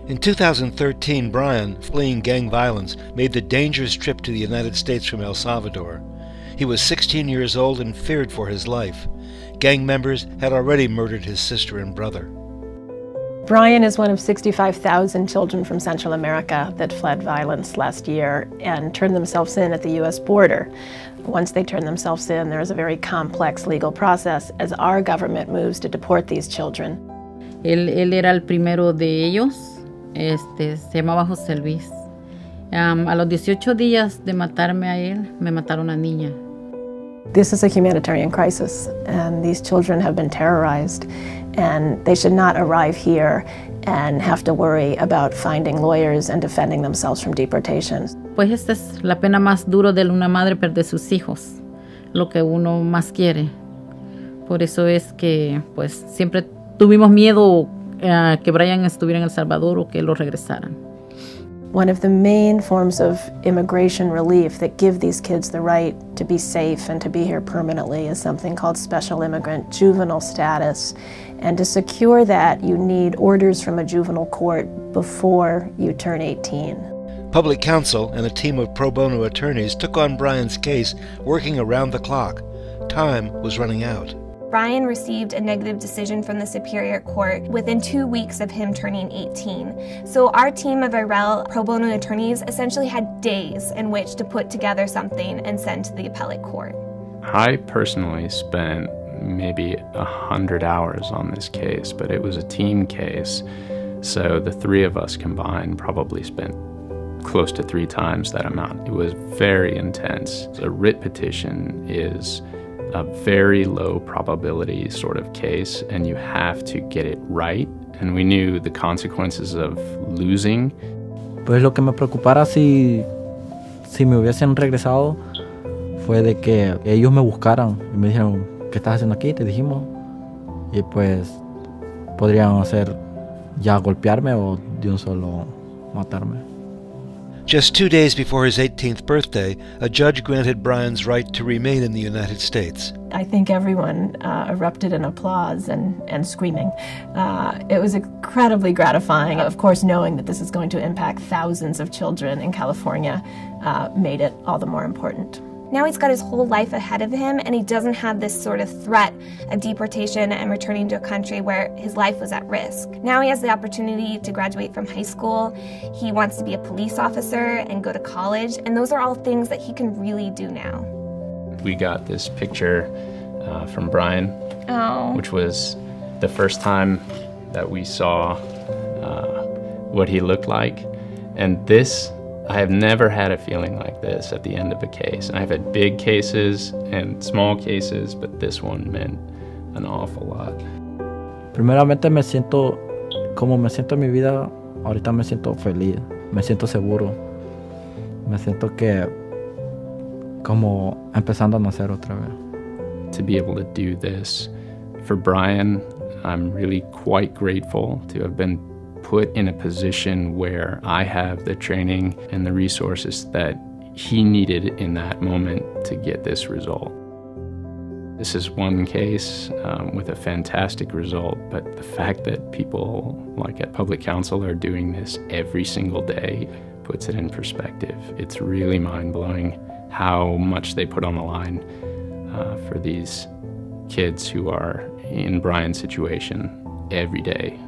In 2013, Bryan, fleeing gang violence, made the dangerous trip to the United States from El Salvador. He was 16 years old and feared for his life. Gang members had already murdered his sister and brother. Bryan is one of 65,000 children from Central America that fled violence last year and turned themselves in at the U.S. border. Once they turn themselves in, there is a very complex legal process as our government moves to deport these children. Él era el primero de ellos, se llamaba José Luis. A los 18 días de matarme a él, me mataron a niña. This is a humanitarian crisis, and these children have been terrorized, and they should not arrive here and have to worry about finding lawyers and defending themselves from deportation. Pues esta es la pena más dura de una madre perder sus hijos, lo que uno más quiere. Por eso es que pues siempre tuvimos miedo que Bryan estuviera en El Salvador o que lo regresaran. One of the main forms of immigration relief that give these kids the right to be safe and to be here permanently is something called Special Immigrant Juvenile Status. And to secure that, you need orders from a juvenile court before you turn 18. Public Counsel and a team of pro bono attorneys took on Bryan's case, working around the clock. Time was running out. Bryan received a negative decision from the Superior Court within 2 weeks of him turning 18. So our team of Irell pro bono attorneys essentially had days in which to put together something and send to the appellate court. I personally spent maybe 100 hours on this case, but it was a team case. So the three of us combined probably spent close to 3 times that amount. It was very intense. A writ petition is a very low probability sort of case, and you have to get it right. And we knew the consequences of losing. Pues lo que me preocupara si me hubiesen regresado fue de que ellos me buscaran y me dijeron, ¿qué estás haciendo aquí? Te dijimos. Y pues podrían hacer ya golpearme o de un solo matarme. Just 2 days before his 18th birthday, a judge granted Bryan's right to remain in the United States. I think everyone erupted in applause and screaming. It was incredibly gratifying. Of course, knowing that this is going to impact thousands of children in California made it all the more important. Now he's got his whole life ahead of him, and he doesn't have this sort of threat of deportation and returning to a country where his life was at risk. Now he has the opportunity to graduate from high school. He wants to be a police officer and go to college, and those are all things that he can really do now. We got this picture from Bryan, which was the first time that we saw what he looked like. And this, I have never had a feeling like this at the end of a case. I've had big cases and small cases, but this one meant an awful lot. Primeramente me siento, como me siento en mi vida, ahorita me siento feliz, me siento seguro, me siento que como empezando a nacer otra vez. To be able to do this for Bryan, I'm really quite grateful to have been put in a position where I have the training and the resources that he needed in that moment to get this result. This is one case with a fantastic result, but the fact that people like at Public Counsel are doing this every single day puts it in perspective. It's really mind-blowing how much they put on the line for these kids who are in Bryan's situation every day.